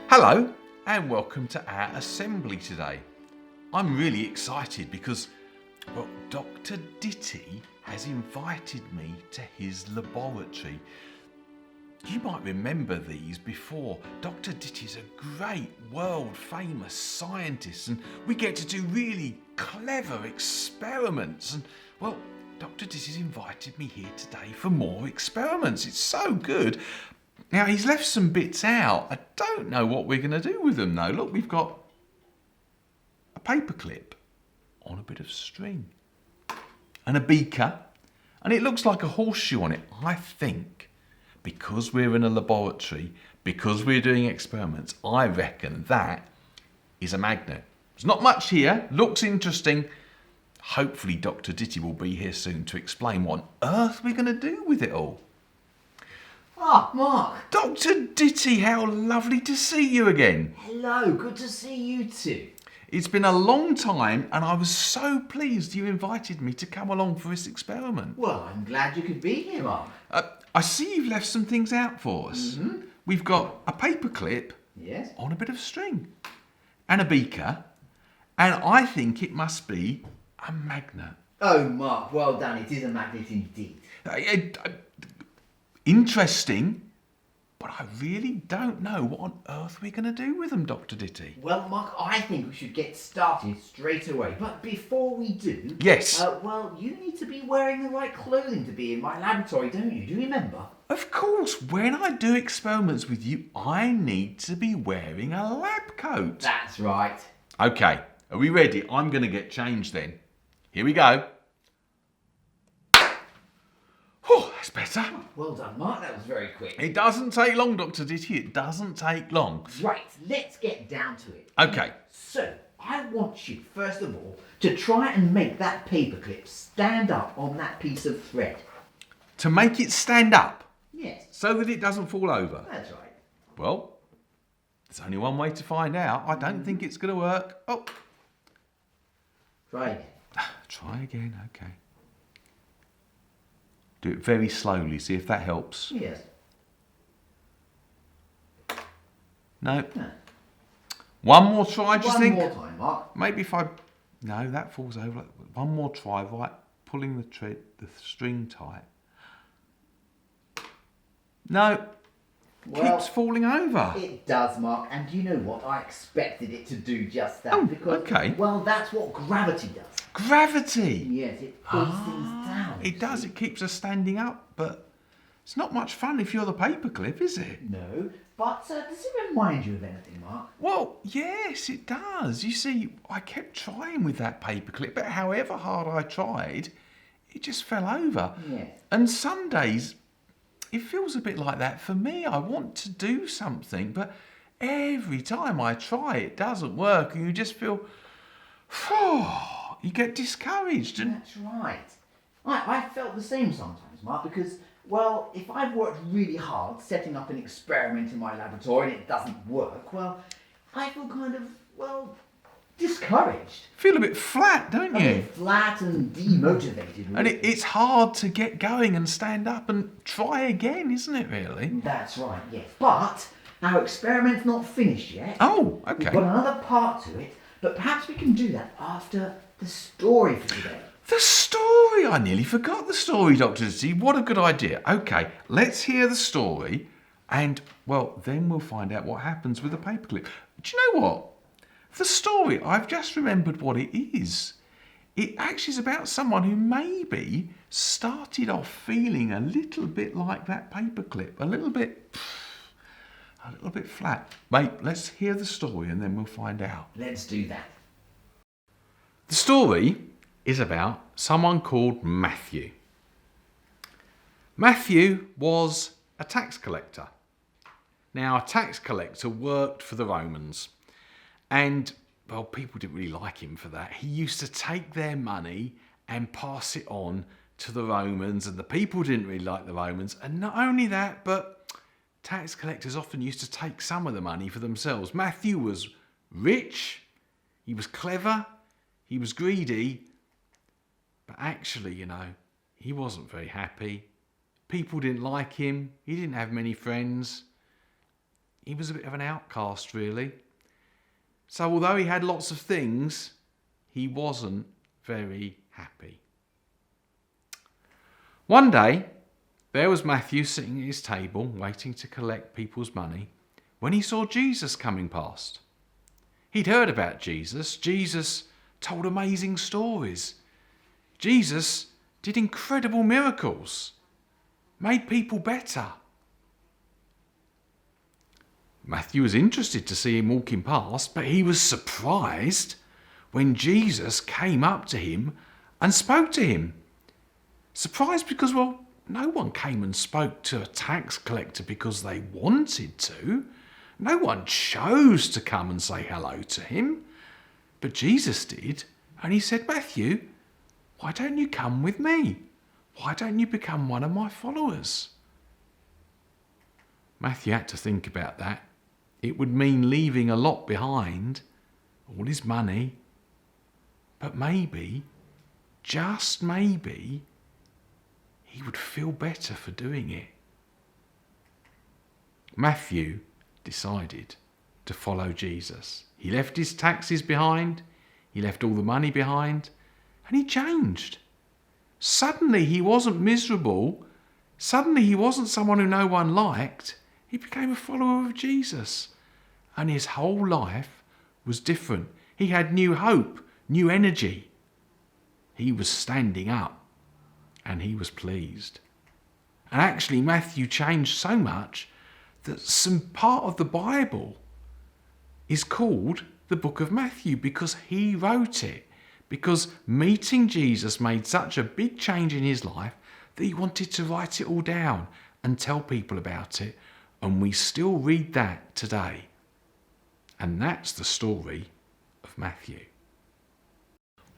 Hello and welcome to our assembly today. I'm really excited because, well, Dr. Ditty has invited me to his laboratory. You might remember these before. Dr. Ditty's a great world famous scientist and we get to do really clever experiments. And, well, Dr. Ditty's invited me here today for more experiments. It's so good. Now, he's left some bits out. I don't know what we're going to do with them, though. Look, we've got a paperclip on a bit of string and a beaker, and it looks like a horseshoe on it. I think because we're in a laboratory, because we're doing experiments, I reckon that is a magnet. There's not much here. Looks interesting. Hopefully, Dr. Ditty will be here soon to explain what on earth we're going to do with it all. Ah, Mark. Dr. Ditty, how lovely to see you again. Hello, good to see you too. It's been a long time and I was so pleased you invited me to come along for this experiment. Well, I'm glad you could be here, Mark. I see you've left some things out for us. Mm-hmm. We've got a paperclip Yes? on a bit of string and a beaker, and I think it must be a magnet. Oh, Mark, well done. It is a magnet indeed. Interesting, but I really don't know what on earth we're going to do with them, Dr. Ditty. Well, Mark, I think we should get started straight away. But before we do... Yes. Well, you need to be wearing the right clothing to be in my laboratory, don't you? Do you remember? Of course, when I do experiments with you, I need to be wearing a lab coat. That's right. Okay, are we ready? I'm going to get changed then. Here we go. Oh, that's better. Well done, Mark. That was very quick. It doesn't take long, Dr. Ditty. It doesn't take long. Right, let's get down to it. Okay. So, I want you, first of all, to try and make that paperclip stand up on that piece of thread. To make it stand up Yes, so that it doesn't fall over. that's right. Well, there's only one way to find out. I don't think it's going to work. Oh, Try again. try again. Okay. Do it very slowly. See if that helps. Yes. No. No. One more try, do you One think? more time, Mark. Maybe if I... No, that falls over. One more try, right? Pulling the string tight. No. Well, Keeps falling over. it does, Mark. And you know what? I expected it to do just that. Oh, because, okay. Well, that's what gravity does. Gravity. Yes, it pulls things down. It does. It keeps us standing up, but it's not much fun if you're the paperclip, is it? No, but does it remind you of anything, Mark? Well, yes, it does. You see, I kept trying with that paperclip, but however hard I tried, it just fell over. Yes. And some days, it feels a bit like that for me. I want to do something, but every time I try, it doesn't work, and you just feel, you get discouraged. And That's right. I felt the same sometimes, Mark, because, well, if I've worked really hard setting up an experiment in my laboratory and it doesn't work, well, I feel kind of, well, discouraged. feel a bit flat, don't A you? bit flat and demotivated. And Really. it's hard to get going and stand up and try again, isn't it, really? That's right, yes. But our experiment's not finished yet. Oh, We've okay. got another part to it, but perhaps we can do that after the story for today. The story! I nearly forgot the story, Dr. Ditty. What a good idea. Okay, let's hear the story and, well, then we'll find out what happens with the paperclip. Do you know what? The story, I've just remembered what it is. It actually is about someone who maybe started off feeling a little bit like that paperclip, a little bit flat. Mate, let's hear the story and then we'll find out. Let's do that. The story is about someone called Matthew. Matthew was a tax collector. Now, a tax collector worked for the Romans. And, well, people didn't really like him for that. He used to take their money and pass it on to the Romans, and the people didn't really like the Romans. And not only that, but tax collectors often used to take some of the money for themselves. Matthew was rich, he was clever, he was greedy, but actually, you know, he wasn't very happy. People didn't like him, he didn't have many friends. he was a bit of an outcast, really. So although he had lots of things, he wasn't very happy. One day, there was Matthew sitting at his table, waiting to collect people's money, when he saw Jesus coming past. He'd heard about Jesus. Jesus told amazing stories. Jesus did incredible miracles, made people better. Matthew was interested to see him walking past, but he was surprised when Jesus came up to him and spoke to him. Surprised because, well, no one came and spoke to a tax collector because they wanted to. No one chose to come and say hello to him. But Jesus did, and he said, Matthew, why don't you come with me? Why don't you become one of my followers? Matthew had to think about that. It would mean leaving a lot behind, all his money. But maybe, just maybe, he would feel better for doing it. Matthew decided to follow Jesus. He left his taxes behind, he left all the money behind, and he changed. Suddenly he wasn't miserable. Suddenly he wasn't someone who no one liked. He became a follower of Jesus. And his whole life was different. He had new hope, new energy. He was standing up and he was pleased. And actually Matthew changed so much that some part of the Bible is called the book of Matthew because he wrote it. Because meeting Jesus made such a big change in his life that he wanted to write it all down and tell people about it. And we still read that today. And that's the story of Matthew.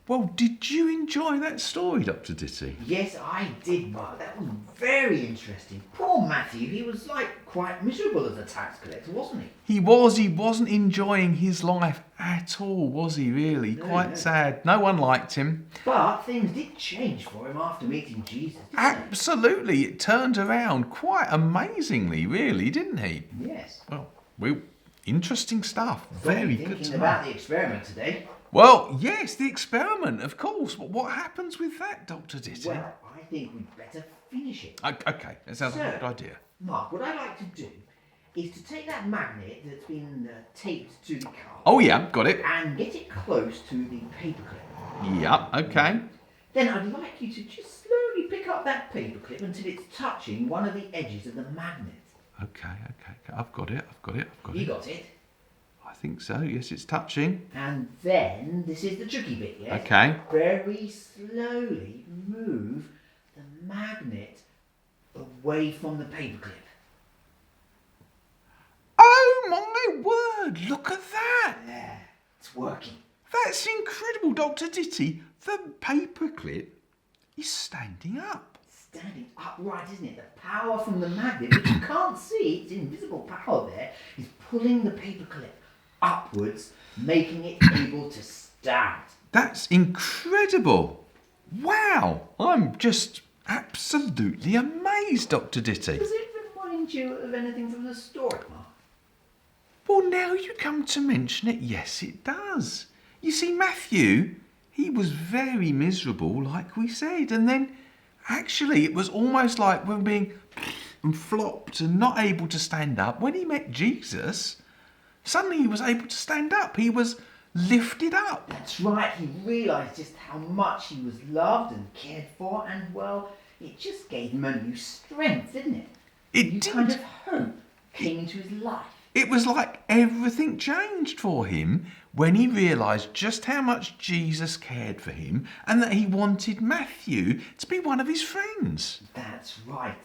Well, did you enjoy that story, Dr. Ditty? Yes, I did, Mark. That was very interesting. Poor Matthew, he was quite miserable as a tax collector, wasn't he? He wasn't enjoying his life at all, was he really? No, Quite no. sad. No one liked him. But things did change for him after meeting Jesus, didn't Absolutely. It turned around quite amazingly, really, didn't he? they? Yes. Well, interesting stuff. Very good Thinking to know. about the experiment today. Well, yes, the experiment, of course. What happens with that, Dr. Ditty? Well, I think we'd better finish it. Okay, that sounds like a good idea. Mark, what I'd like to do is to take that magnet that's been taped to the car Oh, yeah, got it. and get it close to the paperclip. Yeah, okay. Then I'd like you to just slowly pick up that paperclip until it's touching one of the edges of the magnet. Okay. I've got it. You got it? I think so. Yes, it's touching. And then, this is the tricky bit, yes? Okay. Very slowly move the magnet away from the paperclip. Oh, my word. Look at that. There, it's working. That's incredible, Dr. Ditty. The paperclip is standing up. Standing upright, isn't it? The power from the magnet, which you can't see, it's invisible power there, is pulling the paperclip upwards, making it able to stand. That's incredible. Wow. I'm just absolutely amazed, Dr. Ditty. Does it remind you of anything from the story, Mark? Well, now you come to mention it, yes, it does. You see, Matthew, he was very miserable, like we said, and then actually it was almost like when being and flopped and not able to stand up. When he met Jesus, suddenly he was able to stand up. He was lifted up. That's right, he realised just how much he was loved and cared for, and well, it just gave him a new strength, didn't it? It A new did. kind of hope came into his life. It was like everything changed for him when he realised just how much Jesus cared for him and that he wanted Matthew to be one of his friends. That's right.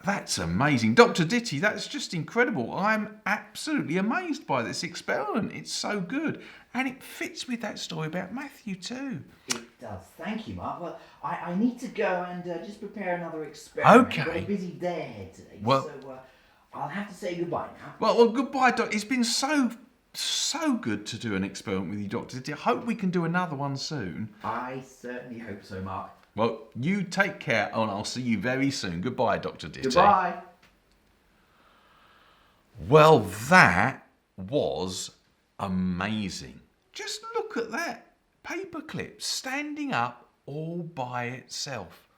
That's amazing. Dr. Ditty, that's just incredible. I'm absolutely amazed by this experiment. It's so good. And it fits with that story about Matthew too. It does. Thank you, Mark. Well, I need to go and just prepare another experiment. Okay. I've got a busy day ahead today. Well- so I'll have to say goodbye now. Well, goodbye, Doc. It's been so good to do an experiment with you, Dr. Ditty. I hope we can do another one soon. I certainly hope so, Mark. Well, you take care and I'll see you very soon. Goodbye, Dr. Ditty. Goodbye. Well, that was amazing. Just look at that paperclip standing up all by itself.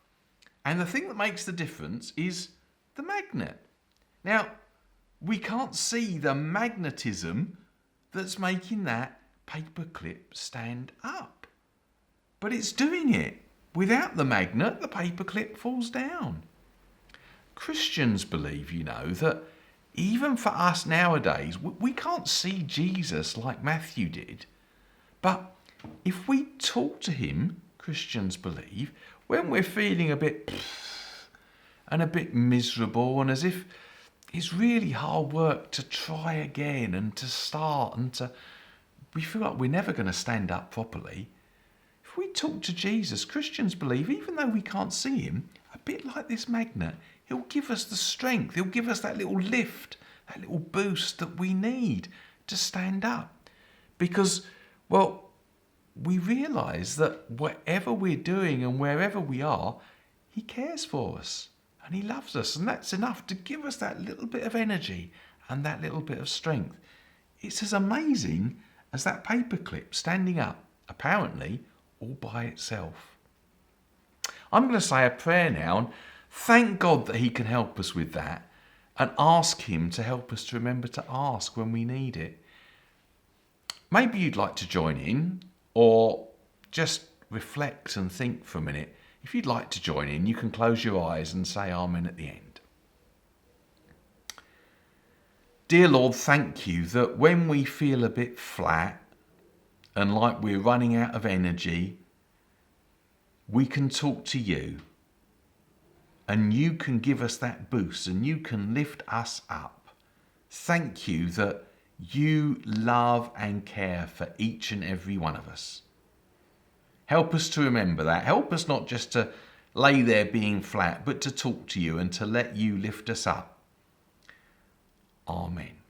And the thing that makes the difference is the magnet. Now, we can't see the magnetism that's making that paperclip stand up. But it's doing it. Without the magnet, the paperclip falls down. Christians believe, that even for us nowadays, we can't see Jesus like Matthew did. But if we talk to him, Christians believe, when we're feeling a bit and a bit miserable and as if it's really hard work to try again and to start we feel like we're never going to stand up properly. If we talk to Jesus, Christians believe, even though we can't see him, a bit like this magnet, he'll give us the strength, he'll give us that little lift, that little boost that we need to stand up. Because, well, we realise that whatever we're doing and wherever we are, he cares for us and he loves us, and that's enough to give us that little bit of energy and that little bit of strength. It's as amazing as that paperclip standing up, apparently all by itself. I'm going to say a prayer now and thank God that he can help us with that, and ask him to help us to remember to ask when we need it. Maybe you'd like to join in, or just reflect and think for a minute. If you'd like to join in, you can close your eyes and say Amen at the end. Dear Lord, thank you that when we feel a bit flat and like we're running out of energy, we can talk to you and you can give us that boost and you can lift us up. Thank you that you love and care for each and every one of us. Help us to remember that. Help us not just to lay there being flat, but to talk to you and to let you lift us up. Amen.